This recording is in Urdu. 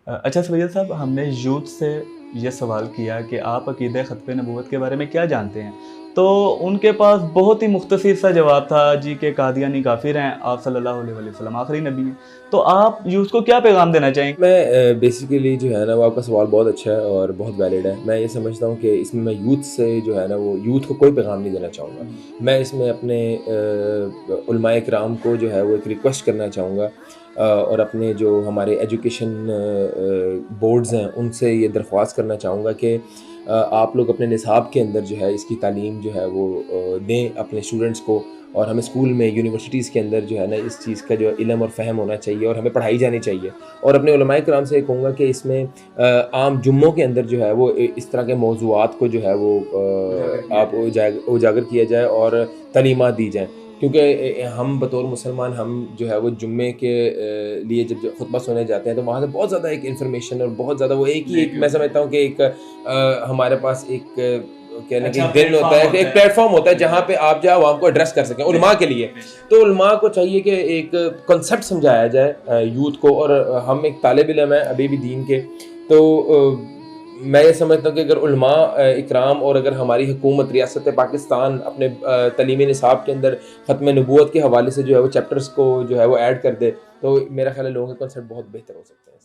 اچھا سید صاحب، ہم نے یوتھ سے یہ سوال کیا کہ آپ عقیدہ ختم نبوت کے بارے میں کیا جانتے ہیں، تو ان کے پاس بہت ہی مختصر سا جواب تھا جی کہ قادیانی کافر ہیں، آپ صلی اللہ علیہ وآلہ وسلم آخری نبی ہیں۔ تو آپ یوتھ کو کیا پیغام دینا چاہیں گے؟ میں بیسیکلی جو ہے نا وہ آپ کا سوال بہت اچھا ہے اور بہت ویلڈ ہے. میں یہ سمجھتا ہوں کہ اس میں یوتھ سے جو ہے نا وہ یوتھ کو کوئی پیغام نہیں دینا چاہوں گا. میں اس میں اپنے علماء کرام کو جو ہے وہ ایک ریکویسٹ کرنا چاہوں گا اور اپنے جو ہمارے ایجوکیشن بورڈز ہیں ان سے یہ درخواست کرنا چاہوں گا کہ آپ لوگ اپنے نصاب کے اندر جو ہے اس کی تعلیم جو ہے وہ دیں اپنے اسٹوڈنٹس کو. اور ہمیں اسکول میں یونیورسٹیز کے اندر جو ہے نا اس چیز کا جو علم اور فہم ہونا چاہیے اور ہمیں پڑھائی جانی چاہیے. اور اپنے علماء کرام سے کہوں گا کہ اس میں عام جمعوں کے اندر جو ہے وہ اس طرح کے موضوعات کو جو ہے وہ آپ اجاگر کیا جائے اور تعلیمات دی جائیں. کیونکہ ہم بطور مسلمان ہم جو ہے وہ جمعے کے لیے جب خطبہ سننے جاتے ہیں تو وہاں سے بہت زیادہ ایک انفارمیشن اور بہت زیادہ وہ ایک میں سمجھتا ہوں کہ ایک ہمارے پاس ایک کہنے کہ دن ہوتا ہے کہ ایک پلیٹ فارم ہوتا ہے جہاں پہ آپ جو ہے عوام کو ایڈریس کر سکیں علماء کے لیے. تو علماء کو چاہیے کہ ایک کنسیپٹ سمجھایا جائے یوتھ کو. اور ہم ایک طالب علم ہیں ابھی بھی دین کے, تو میں یہ سمجھتا ہوں کہ اگر علماء اکرام اور اگر ہماری حکومت ریاست پاکستان اپنے تعلیمی نصاب کے اندر ختم نبوت کے حوالے سے جو ہے وہ چیپٹرز کو جو ہے وہ ایڈ کر دے تو میرا خیال ہے لوگوں کے کنسیپٹ بہت بہتر ہو سکتے ہیں.